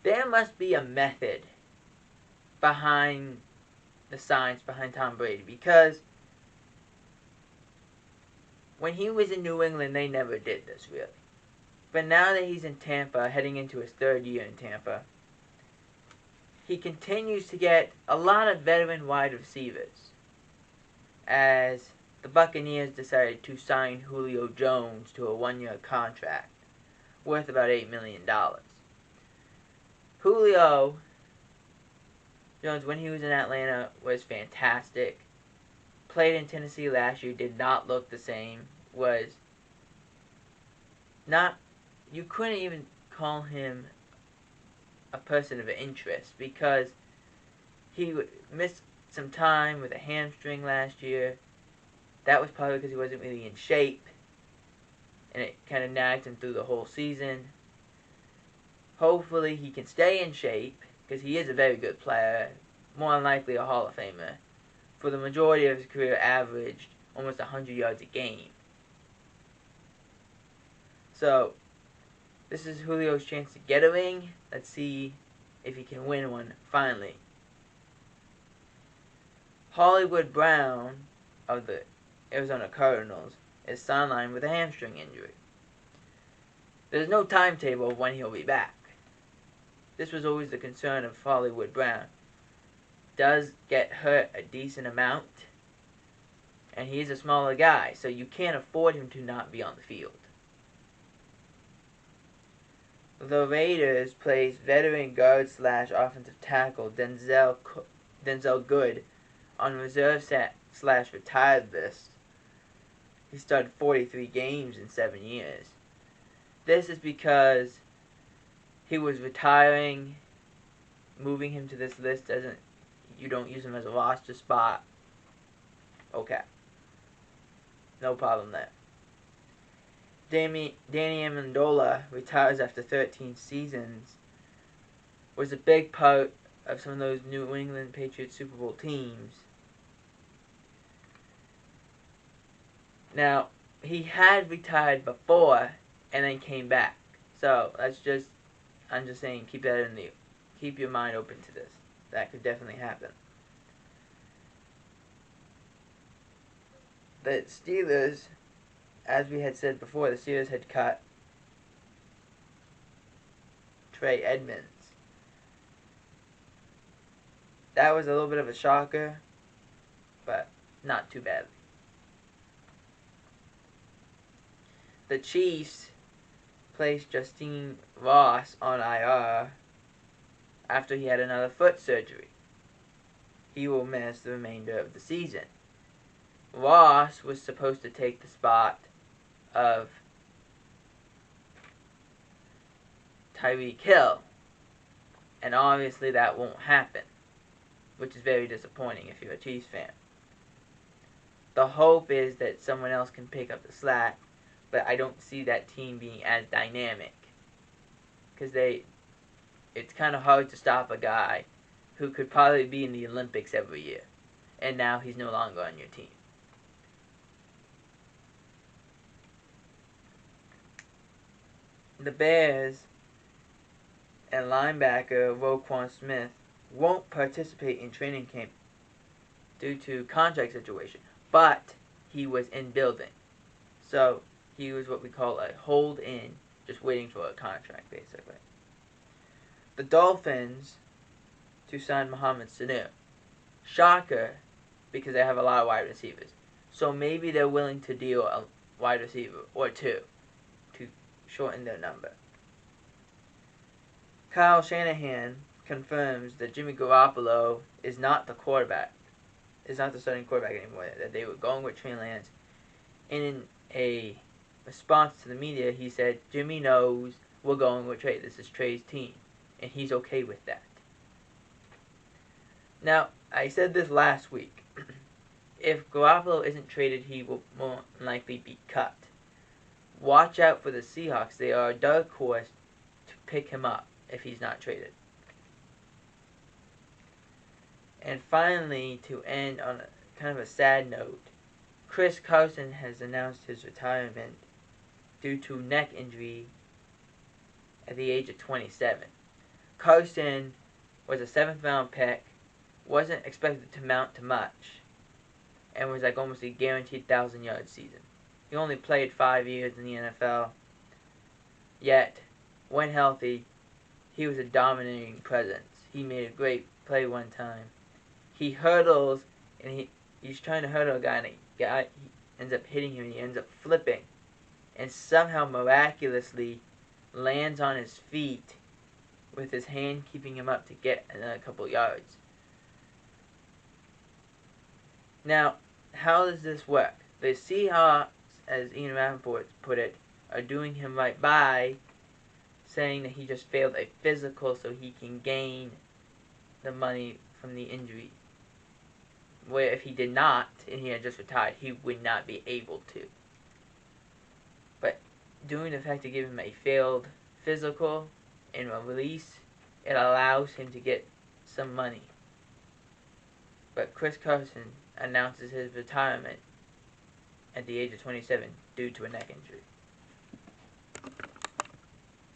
there must be a method behind the science behind Tom Brady, because when he was in New England, they never did this, really. But now that he's in Tampa, heading into his third year in Tampa, he continues to get a lot of veteran wide receivers, as the Buccaneers decided to sign Julio Jones to a one-year contract worth about $8 million. Julio Jones, when he was in Atlanta, was fantastic. Played in Tennessee last year, did not look the same. Was not, you couldn't even call him a person of interest, because he missed some time with a hamstring last year. That was probably because he wasn't really in shape, and it kind of nagged him through the whole season. Hopefully he can stay in shape, because he is a very good player, more than likely a Hall of Famer. For the majority of his career, averaged almost 100 yards a game. So, this is Julio's chance to get a ring. Let's see if he can win one finally. Hollywood Brown of the Arizona Cardinals is sidelined with a hamstring injury. There's no timetable of when he'll be back. This was always the concern of Hollywood Brown. Does get hurt a decent amount, and he's a smaller guy, so you can't afford him to not be on the field. The Raiders placed veteran guard / offensive tackle Denzel Good on reserve / retired list. He started 43 games in 7 years. This is because he was retiring. Moving him to this list you don't use him as a roster spot. Okay. No problem there. Danny Amendola retires after 13 seasons. Was a big part of some of those New England Patriots Super Bowl teams. Now, he had retired before and then came back. So I'm just saying, keep your mind open to this. That could definitely happen. The Steelers, as we had said before, the Steelers had cut Trey Edmonds. That was a little bit of a shocker, but not too badly. The Chiefs placed Justiny Ross on IR after he had another foot surgery. He will miss the remainder of the season. Ross was supposed to take the spot of Tyreek Hill, and obviously that won't happen, which is very disappointing if you're a Chiefs fan. The hope is that someone else can pick up the slack, but I don't see that team being as dynamic, because it's kind of hard to stop a guy who could probably be in the Olympics every year, and now he's no longer on your team. The Bears and linebacker Roquan Smith won't participate in training camp due to contract situation, but he was in building. So he was what we call a hold-in, just waiting for a contract, basically. The Dolphins to sign Mohamed Sanu. Shocker, because they have a lot of wide receivers. So maybe they're willing to deal a wide receiver or two to shorten their number. Kyle Shanahan confirms that Jimmy Garoppolo is not the starting quarterback anymore, that they were going with Trey Lance. And in a response to the media, he said, Jimmy knows we're going with Trey. This is Trey's team, and he's okay with that. Now, I said this last week. If Garoppolo isn't traded, he will more likely be cut. Watch out for the Seahawks. They are a dark horse to pick him up if he's not traded. And finally, to end on kind of a sad note, Carson has announced his retirement due to neck injury at the age of 27. Carson was a 7th-round pick, wasn't expected to mount to much, and was like almost a guaranteed 1,000-yard season. He only played 5 years in the NFL, yet, when healthy, he was a dominating presence. He made a great play one time. He hurdles, and he's trying to hurdle a guy, and he ends up hitting him, and he ends up flipping, and somehow miraculously lands on his feet with his hand keeping him up to get another couple yards. Now, how does this work? The Seahawks, as Ian Rappaport put it, are doing him right by saying that he just failed a physical so he can gain the money from the injury. Where if he did not, and he had just retired, he would not be able to. But due to the fact to give him a failed physical and a release, it allows him to get some money. But Chris Carson announces his retirement at the age of 27 due to a neck injury.